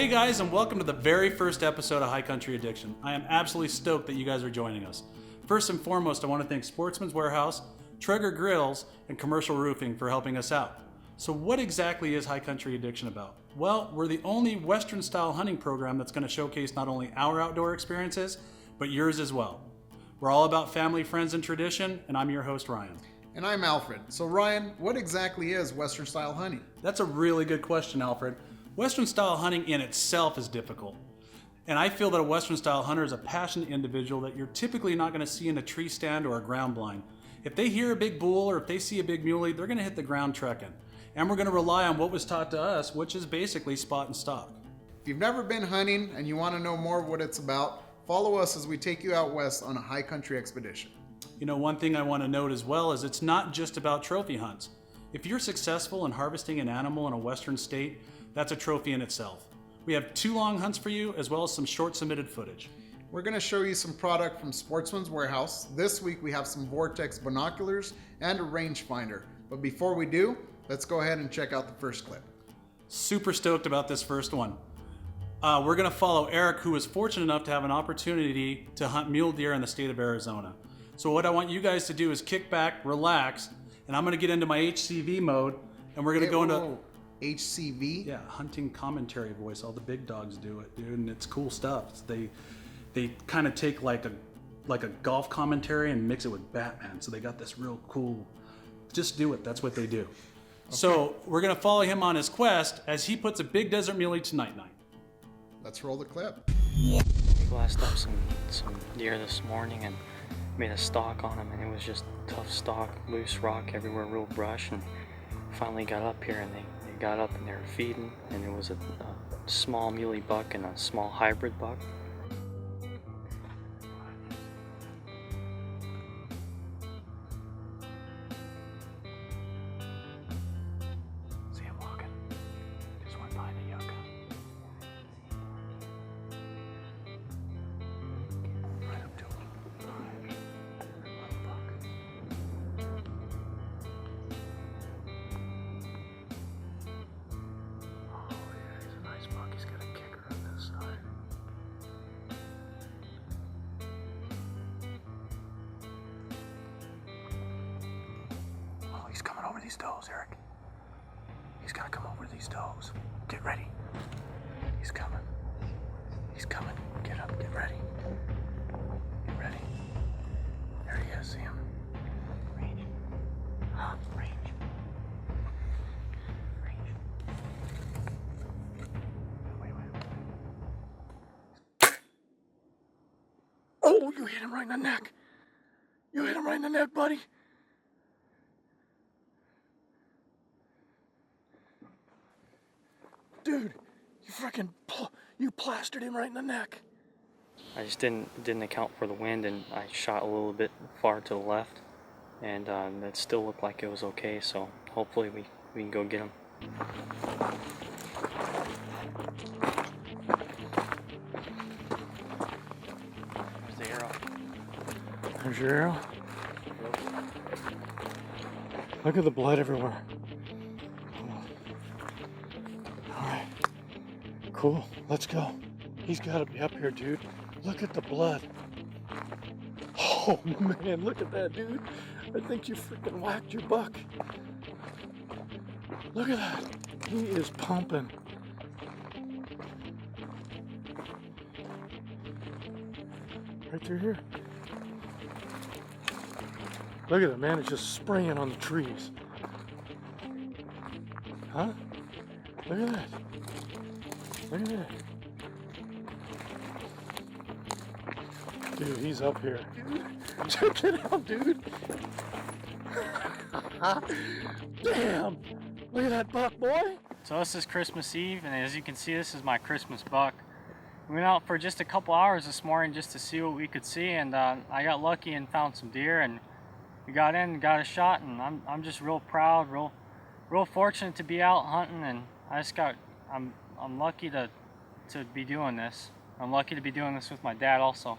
guys, and welcome to the very first episode of High Country Addiction. I am absolutely stoked that you guys are joining us. First and foremost, I want to thank Sportsman's Warehouse, Traeger Grills, and Commercial Roofing for helping us out. So what exactly is High Country Addiction about? Well, we're the only Western-style hunting program that's going to showcase not only our outdoor experiences, but yours as well. We're all about family, friends, and tradition, and I'm your host, Ryan. And I'm Alfred. So Ryan, what exactly is Western-style hunting? That's a really good question, Alfred. Western-style hunting in itself is difficult. And I feel that a Western-style hunter is a passionate individual that you're typically not going to see in a tree stand or a ground blind. If they hear a big bull or if they see a big muley, they're going to hit the ground trekking. And we're going to rely on what was taught to us, which is basically spot and stalk. If you've never been hunting and you want to know more of what it's about, follow us as we take you out west on a high country expedition. You know, one thing I want to note as well is it's not just about trophy hunts. If you're successful in harvesting an animal in a Western state, that's a trophy in itself. We have 2 long hunts for you, as well as some short submitted footage. We're going to show you some product from Sportsman's Warehouse. This week we have some Vortex binoculars and a rangefinder. But before we do, let's go ahead and check out the first clip. Super stoked about this first one. We're going to follow Eric, who was fortunate enough to have an opportunity to hunt mule deer in the state of Arizona. So what I want you guys to do is kick back, relax, and I'm going to get into my HCV mode, and we're going to go into... HCV? Yeah, hunting commentary voice. All the big dogs do it, dude, and it's cool stuff. They kind of take like a golf commentary and mix it with Batman. So they got this real cool. Just do it. That's what they do. Okay. So we're gonna follow him on his quest as he puts a big desert muley to night. Let's roll the clip. We glassed up some deer this morning and made a stalk on them, and it was just tough stalk, loose rock everywhere, real brush, and finally got up here and they got up and they were feeding, and it was a small muley buck and a small hybrid buck. See him walking. Just went by the yucca. Right up to him. Little buck. He's coming over these does, Eric. He's gonna come over these does. Get ready. He's coming. He's coming. Get up, get ready. Get ready. There he is, see him? Range. Huh? Range. Range. Wait. Oh, you hit him right in the neck. You hit him right in the neck, buddy. Dude, you plastered him right in the neck. I just didn't account for the wind, and I shot a little bit far to the left, and that still looked like it was okay. So hopefully we can go get him. There's the arrow. There's your arrow. Look at the blood everywhere. Cool, let's go. He's gotta be up here, dude. Look at the blood. Oh man, look at that, dude. I think you freaking whacked your buck. Look at that. He is pumping. Right through here. Look at it, man. It's just spraying on the trees. Huh? Look at that. Look at that. Dude, he's up here. Dude, check it out, dude. Damn. Look at that buck, boy. So this is Christmas Eve, and as you can see, this is my Christmas buck. We went out for just a couple hours this morning just to see what we could see, and I got lucky and found some deer, and we got in and got a shot, and I'm just real proud, real fortunate to be out hunting, and I'm lucky to be doing this. I'm lucky to be doing this with my dad also.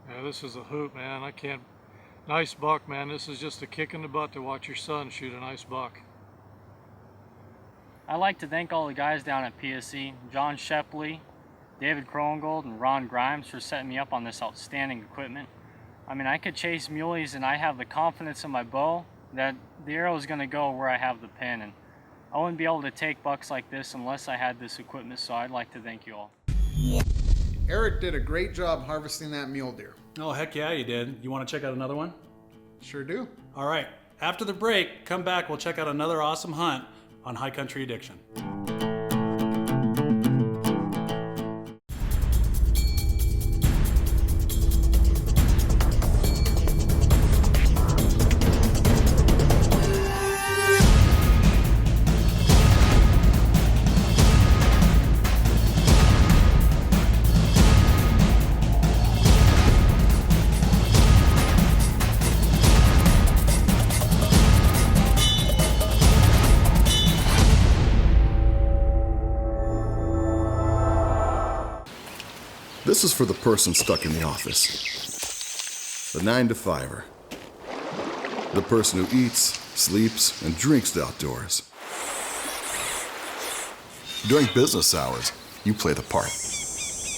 Yeah, this is a hoot, man. Nice buck, man. This is just a kick in the butt to watch your son shoot a nice buck. I'd like to thank all the guys down at PSC, John Shepley, David Krongold, and Ron Grimes for setting me up on this outstanding equipment. I mean, I could chase muleys and I have the confidence in my bow that the arrow is going to go where I have the pin, and I wouldn't be able to take bucks like this unless I had this equipment, so I'd like to thank you all. Eric did a great job harvesting that mule deer. Oh, heck yeah, you did. You want to check out another one? Sure do. All right. After the break, come back. We'll check out another awesome hunt on High Country Addiction. This is for the person stuck in the office. The 9-to-5er. The person who eats, sleeps, and drinks the outdoors. During business hours, you play the part.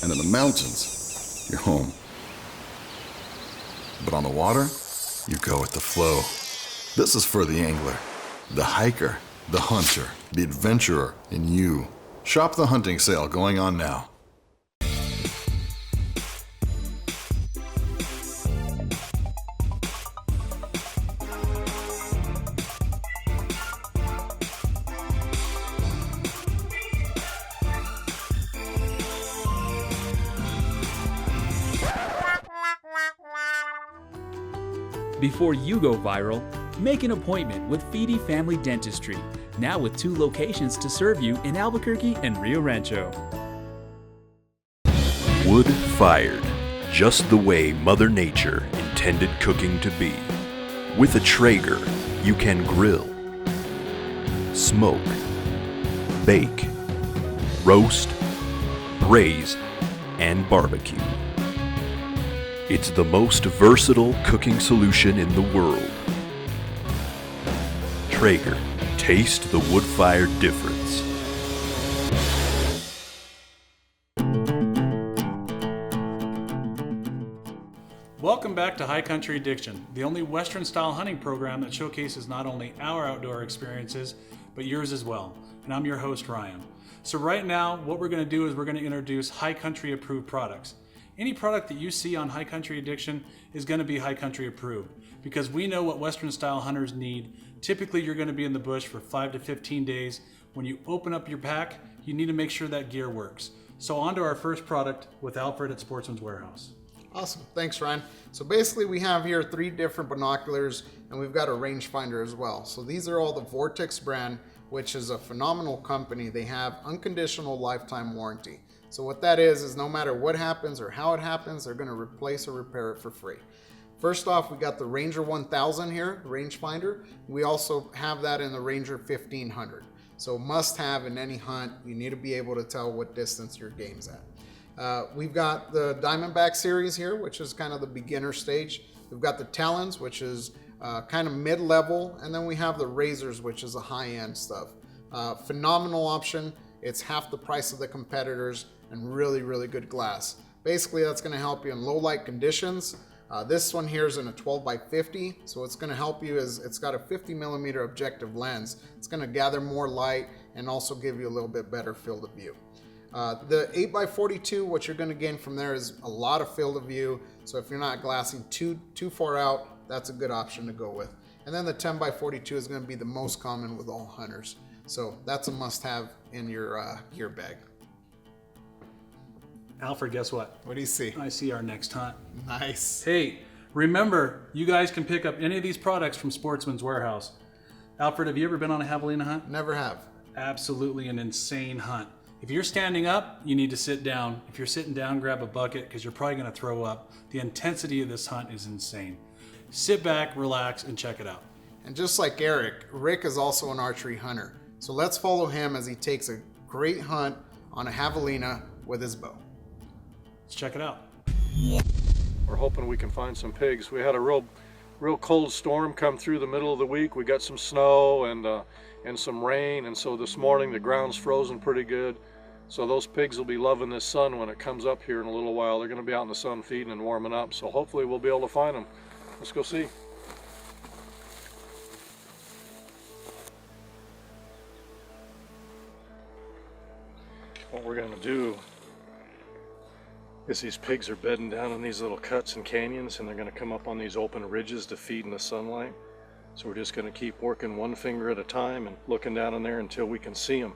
And in the mountains, you're home. But on the water, you go with the flow. This is for the angler, the hiker, the hunter, the adventurer, and you. Shop the hunting sale going on now. Before you go viral, make an appointment with Feedy Family Dentistry, now with 2 locations to serve you in Albuquerque and Rio Rancho. Wood-fired, just the way Mother Nature intended cooking to be. With a Traeger, you can grill, smoke, bake, roast, braise, and barbecue. It's the most versatile cooking solution in the world. Traeger, taste the wood-fired difference. Welcome back to High Country Addiction, the only Western-style hunting program that showcases not only our outdoor experiences, but yours as well. And I'm your host, Ryan. So right now, what we're going to do is we're going to introduce High Country approved products. Any product that you see on High Country Addiction is going to be High Country approved because we know what Western style hunters need. Typically, you're going to be in the bush for 5 to 15 days. When you open up your pack, you need to make sure that gear works. So on to our first product with Alfred at Sportsman's Warehouse. Awesome. Thanks, Ryan. So basically we have here 3 different binoculars and we've got a rangefinder as well. So these are all the Vortex brand, which is a phenomenal company. They have unconditional lifetime warranty. So what that is no matter what happens or how it happens, they're going to replace or repair it for free. First off, we got the Ranger 1000 here, rangefinder. We also have that in the Ranger 1500. So must have in any hunt, you need to be able to tell what distance your game's at. We've got the Diamondback series here, which is kind of the beginner stage. We've got the Talons, which is kind of mid-level. And then we have the Razors, which is a high-end stuff. Phenomenal option. It's half the price of the competitors and really, really good glass. Basically, that's gonna help you in low light conditions. This one here is in a 12x50, so it's gonna help you as it's got a 50mm objective lens. It's gonna gather more light and also give you a little bit better field of view. The 8x42, what you're gonna gain from there is a lot of field of view, so if you're not glassing too far out, that's a good option to go with. And then the 10x42 is gonna be the most common with all hunters. So that's a must-have in your gear bag. Alfred, guess what? What do you see? I see our next hunt. Nice. Hey, remember, you guys can pick up any of these products from Sportsman's Warehouse. Alfred, have you ever been on a javelina hunt? Never have. Absolutely an insane hunt. If you're standing up, you need to sit down. If you're sitting down, grab a bucket because you're probably going to throw up. The intensity of this hunt is insane. Sit back, relax, and check it out. And just like Eric, Rick is also an archery hunter. So let's follow him as he takes a great hunt on a javelina with his bow. Let's check it out. We're hoping we can find some pigs. We had a real real cold storm come through the middle of the week. We got some snow and some rain, and so this morning the ground's frozen pretty good. So those pigs will be loving this sun when it comes up here in a little while. They're going to be out in the sun feeding and warming up, so hopefully we'll be able to find them. Let's go see. What we're going to do is these pigs are bedding down in these little cuts and canyons, and they're going to come up on these open ridges to feed in the sunlight. So we're just going to keep working one finger at a time and looking down in there until we can see them.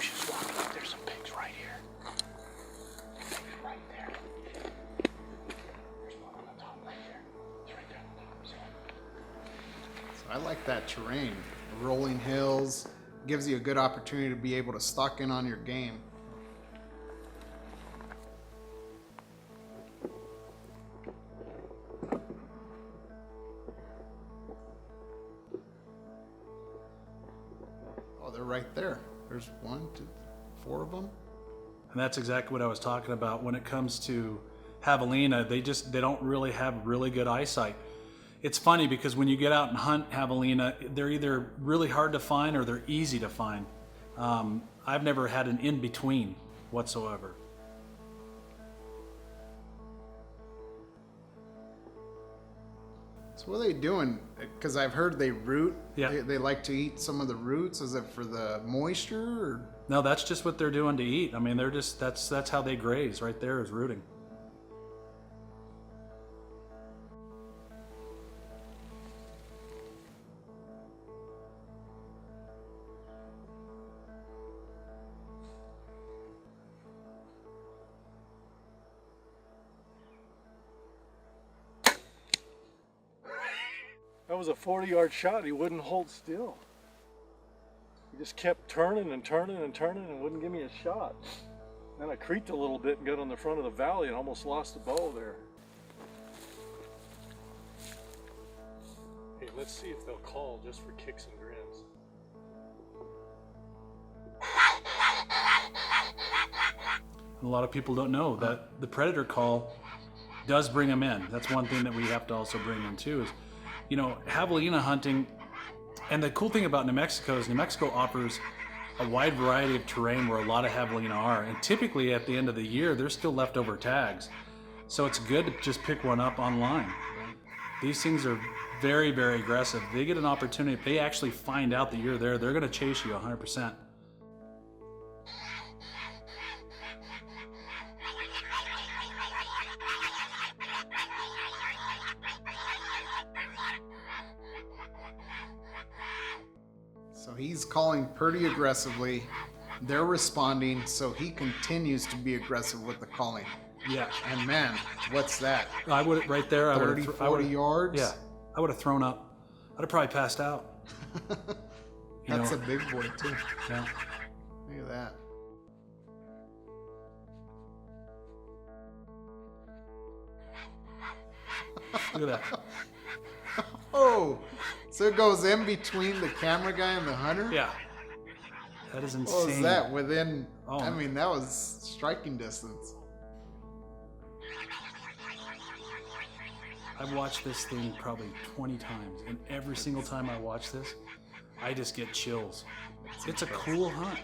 She's walking up. There's some pigs right here. Pigs right there. There's one on the top right there. It's right there on the top. So I like that terrain. The rolling hills gives you a good opportunity to be able to stock in on your game. Oh, they're right there. There's 1, 2, 4 of them. And that's exactly what I was talking about. When it comes to javelina, they don't really have really good eyesight. It's funny because when you get out and hunt javelina, they're either really hard to find or they're easy to find. I've never had an in-between whatsoever. So what are they doing? Because I've heard they root. Yeah. They like to eat some of the roots. Is it for the moisture? Or? No, that's just what they're doing to eat. I mean, that's how they graze. Right there is rooting. That was a 40-yard shot. He wouldn't hold still. He just kept turning and turning and turning and wouldn't give me a shot. Then I creaked a little bit and got on the front of the valley and almost lost the bow there. Hey, let's see if they'll call just for kicks and grins. A lot of people don't know that the predator call does bring them in. That's one thing that we have to also bring in too is, you know, javelina hunting. And the cool thing about New Mexico is New Mexico offers a wide variety of terrain where a lot of javelina are. And typically at the end of the year, there's still leftover tags. So it's good to just pick one up online. These things are very, very aggressive. They get an opportunity. If they actually find out that you're there, they're going to chase you 100%. So he's calling pretty aggressively. They're responding, so he continues to be aggressive with the calling. Yeah. And man, what's that? I would right there. 30, 40 yards? Yeah. I would have thrown up. I'd have probably passed out. That's a big boy too. Yeah. Look at that. Look at that. Oh, so it goes in between the camera guy and the hunter? Yeah. That is insane. What was that? Within, Oh. I mean, that was striking distance. I've watched this thing probably 20 times, and every single time I watch this, I just get chills. It's a cool hunt.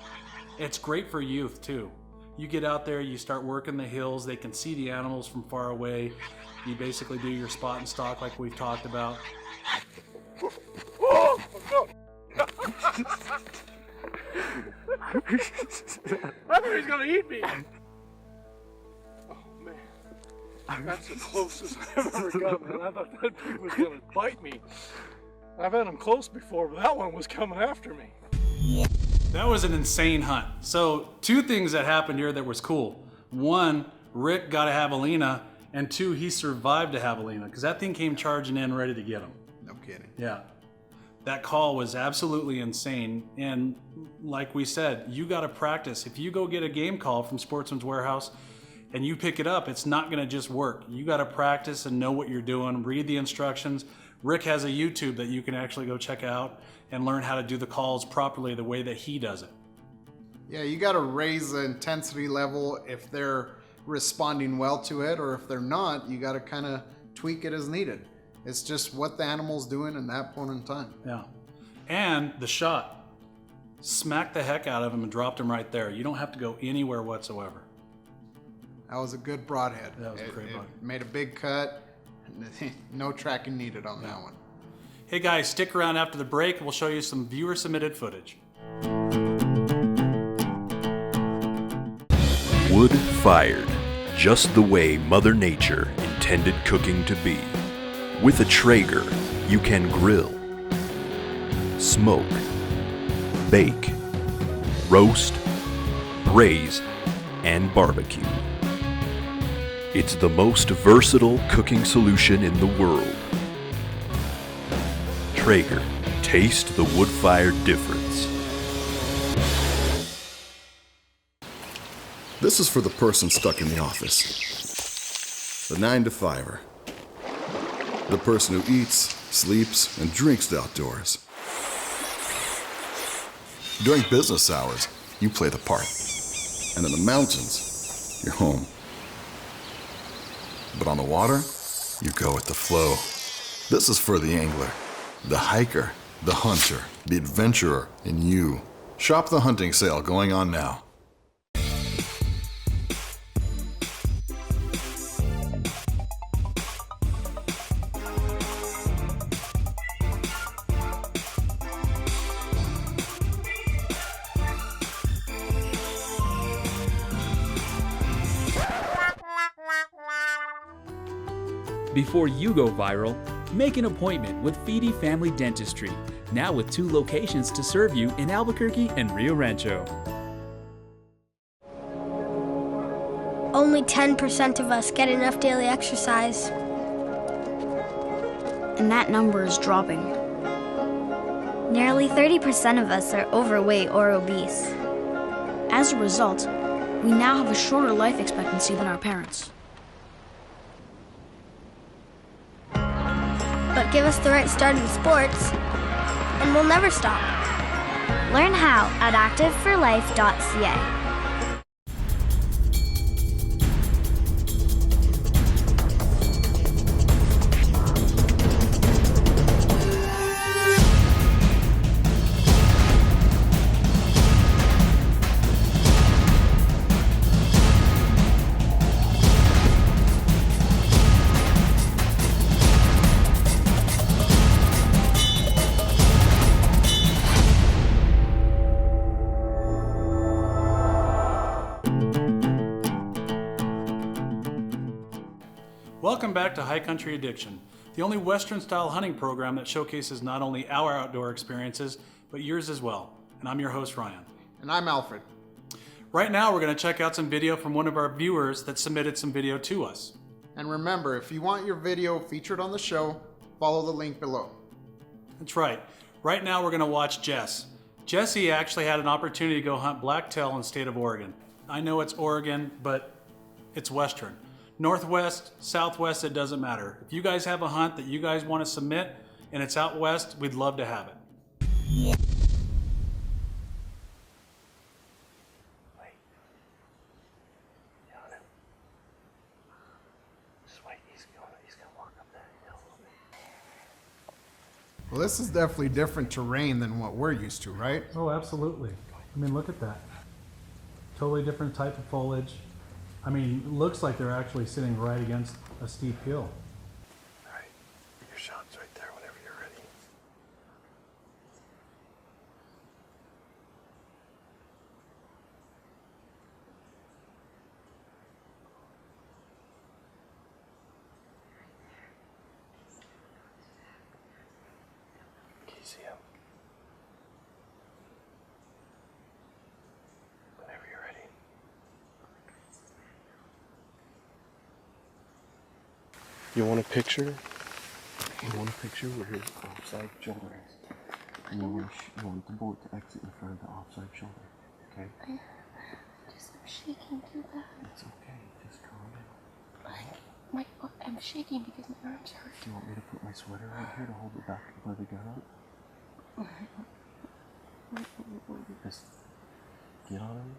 It's great for youth too. You get out there, you start working the hills, they can see the animals from far away. You basically do your spot and stalk like we've talked about. Oh, no. I thought he was going to eat me. Oh, man. That's the closest I've ever got, man. I thought that pig was going to bite me. I've had him close before, but that one was coming after me. That was an insane hunt. So 2 things that happened here that was cool. 1, Rick got a javelina, and 2, he survived a javelina because that thing came charging in ready to get him. No kidding. Yeah. That call was absolutely insane. And like we said, you got to practice. If you go get a game call from Sportsman's Warehouse and you pick it up, it's not going to just work. You got to practice and know what you're doing, read the instructions. Rick has a YouTube that you can actually go check out and learn how to do the calls properly the way that he does it. Yeah, you got to raise the intensity level if they're responding well to it, or if they're not, you got to kind of tweak it as needed. It's just what the animal's doing in that point in time. Yeah. And the shot. Smacked the heck out of him and dropped him right there. You don't have to go anywhere whatsoever. That was a good broadhead. That was a great broadhead. Made a big cut. No tracking needed on that one. Hey guys, stick around after the break. We'll show you some viewer submitted footage. Wood fired, just the way Mother Nature intended cooking to be. With a Traeger, you can grill, smoke, bake, roast, braise, and barbecue. It's the most versatile cooking solution in the world. Traeger, taste the wood-fired difference. This is for the person stuck in the office. The 9-to-5er. The person who eats, sleeps, and drinks the outdoors. During business hours, you play the part. And in the mountains, you're home. But on the water, you go with the flow. This is for the angler, the hiker, the hunter, the adventurer in you. Shop the hunting sale going on now. Before you go viral, make an appointment with Feedy Family Dentistry, now with 2 locations to serve you in Albuquerque and Rio Rancho. Only 10% of us get enough daily exercise. And that number is dropping. Nearly 30% of us are overweight or obese. As a result, we now have a shorter life expectancy than our parents. But give us the right start in sports, and we'll never stop. Learn how at activeforlife.ca. Welcome back to High Country Addiction, the only Western-style hunting program that showcases not only our outdoor experiences, but yours as well. And I'm your host, Ryan. And I'm Alfred. Right now, we're going to check out some video from one of our viewers that submitted some video to us. And remember, if you want your video featured on the show, follow the link below. That's right. Right now, we're going to watch Jess. Jesse actually had an opportunity to go hunt blacktail in the state of Oregon. I know it's Oregon, but it's Western. Northwest, Southwest, it doesn't matter. If you guys have a hunt that you guys want to submit and it's out west, we'd love to have it. Wait. Got him. Just wait, he's gonna walk up that hill. Well, this is definitely different terrain than what we're used to, right? Oh, absolutely. I mean, look at that. Totally different type of foliage. I mean, it looks like they're actually sitting right against a steep hill. All right, your shot's right there whenever you're ready. Can you see him? Whenever you're ready. You want a picture? You want a picture where his offside shoulder is? And you want the boat to exit in front of the offside shoulder, okay? I'm shaking too bad. It's okay, just calm down. I'm shaking because my arms hurt. Do you want me to put my sweater right here to hold it back by the gun up? Just Get on him.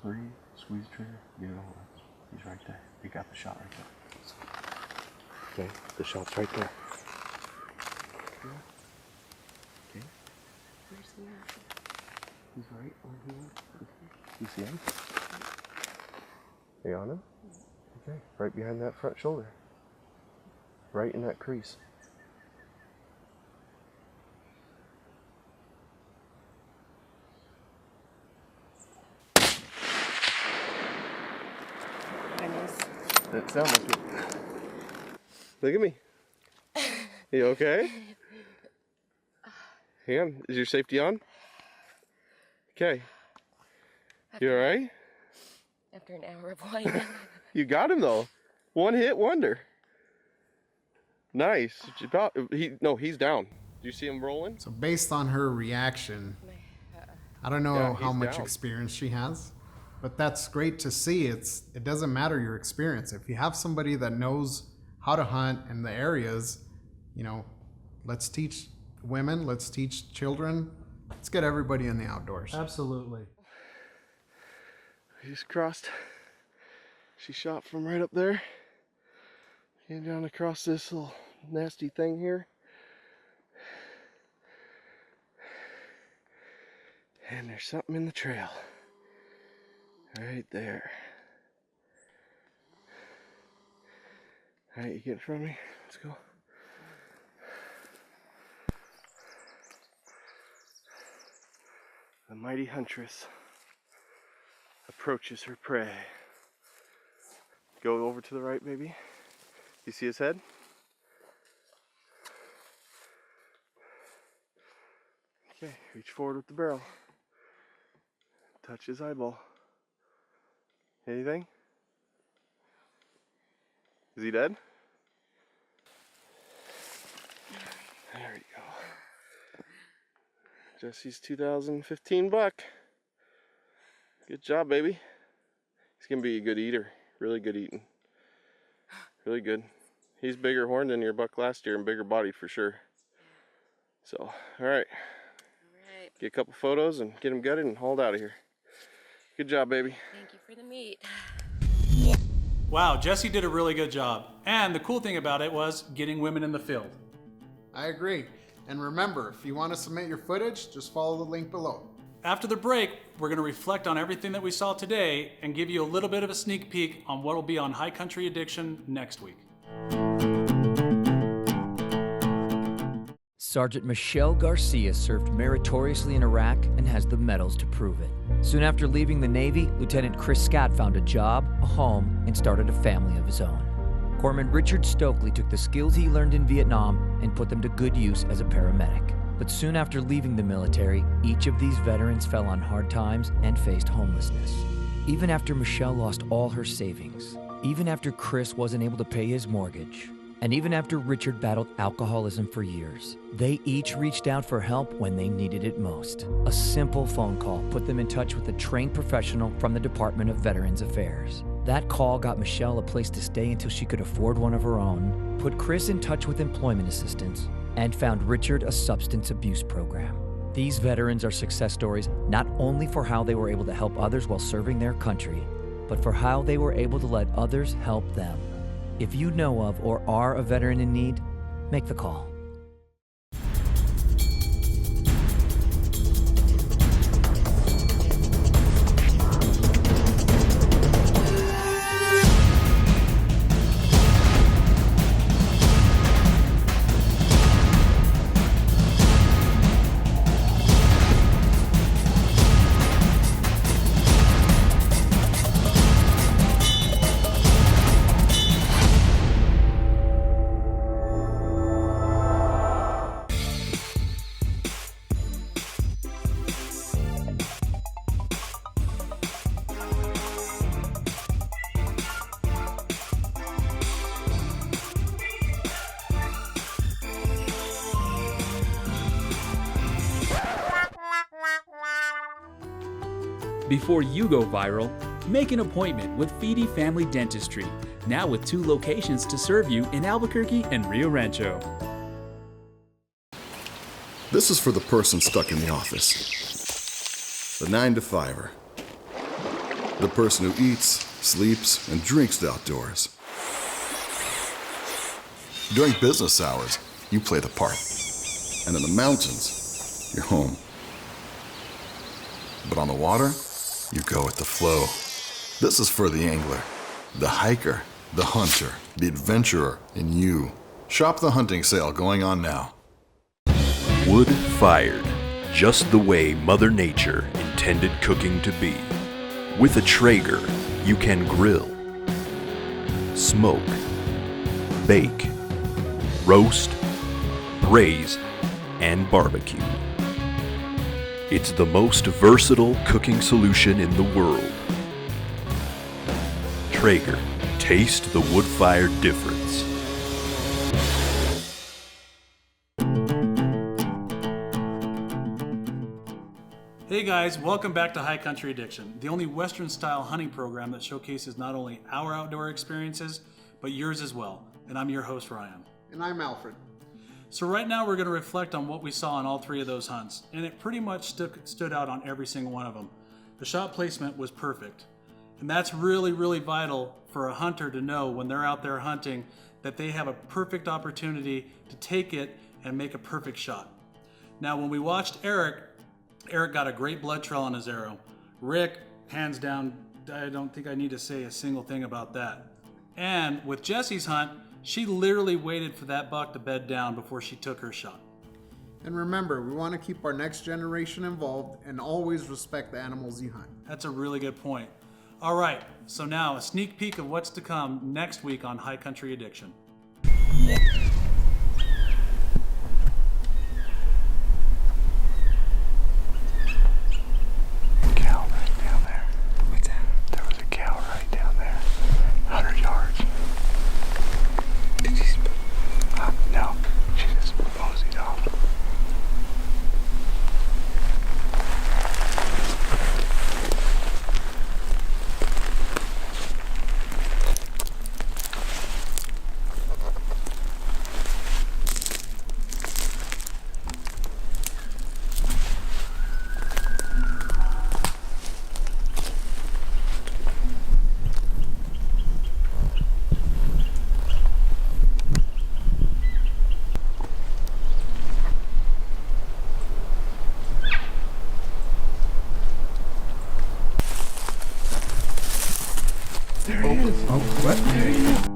Breathe. Squeeze the trigger. Get it over. He's right there. You got the shot right there. Okay, the shot's right there. Okay. Where's the man? He's right over here. You see him? Are you on him? Okay, right behind that front shoulder. Right in that crease. That sound like it. Look at me. You okay? Hang on. Is your safety on? Okay. You alright? After an hour of whining. You got him though. One hit wonder. Nice. He's down. Do you see him rolling? So based on her reaction, I don't know how much down. experience she has, but that's great to see. It doesn't matter your experience. If you have somebody that knows how to hunt in the areas, let's teach women, let's teach children, let's get everybody in the outdoors. Absolutely. We just crossed. She shot from right up there. Came down across this little nasty thing here. And there's something in the trail. Right there. Alright, you get in front of me? Let's go. The mighty huntress approaches her prey. Go over to the right, baby. You see his head? Okay, reach forward with the barrel. Touch his eyeball. Anything? Is he dead? There we go. Jesse's 2015 buck. Good job, baby. He's gonna be a good eater. Really good eating. Really good. He's bigger horned than your buck last year and bigger body for sure. So, all right. Get a couple photos and get him gutted and hauled out of here. Good job, baby. Thank you for the meat. Wow, Jesse did a really good job. And the cool thing about it was getting women in the field. I agree. And remember, if you want to submit your footage, just follow the link below. After the break, we're going to reflect on everything that we saw today and give you a little bit of a sneak peek on what will be on High Country Addiction next week. Sergeant Michelle Garcia served meritoriously in Iraq and has the medals to prove it. Soon after leaving the Navy, Lieutenant Chris Scott found a job, a home, and started a family of his own. Corpsman Richard Stokely took the skills he learned in Vietnam and put them to good use as a paramedic. But soon after leaving the military, each of these veterans fell on hard times and faced homelessness. Even after Michelle lost all her savings, even after Chris wasn't able to pay his mortgage, and even after Richard battled alcoholism for years, they each reached out for help when they needed it most. A simple phone call put them in touch with a trained professional from the Department of Veterans Affairs. That call got Michelle a place to stay until she could afford one of her own, put Chris in touch with employment assistance, and found Richard a substance abuse program. These veterans are success stories not only for how they were able to help others while serving their country, but for how they were able to let others help them. If you know of or are a veteran in need, make the call. Before you go viral, make an appointment with Feedy Family Dentistry, now with 2 locations to serve you in Albuquerque and Rio Rancho. This is for the person stuck in the office. The 9-to-5er. The person who eats, sleeps, and drinks the outdoors. During business hours, you play the part. And in the mountains, you're home. But on the water, you go with the flow. This is for the angler, the hiker, the hunter, the adventurer in you. Shop the hunting sale going on now. Wood-fired, just the way Mother Nature intended cooking to be. With a Traeger, you can grill, smoke, bake, roast, braise, and barbecue. It's the most versatile cooking solution in the world. Traeger, taste the wood-fired difference. Hey guys, welcome back to High Country Addiction, the only Western-style hunting program that showcases not only our outdoor experiences, but yours as well. And I'm your host, Ryan. And I'm Alfred. So right now we're going to reflect on what we saw on all three of those hunts, and it pretty much stood out on every single one of them. The shot placement was perfect. And that's really, really vital for a hunter to know when they're out there hunting that they have a perfect opportunity to take it and make a perfect shot. Now when we watched Eric got a great blood trail on his arrow. Rick, hands down, I don't think I need to say a single thing about that. And with Jesse's hunt, she literally waited for that buck to bed down before she took her shot. And remember, we want to keep our next generation involved and always respect the animals you hunt. That's a really good point. All right, so now a sneak peek of what's to come next week on High Country Addiction. There he is. Oh, what? There he is.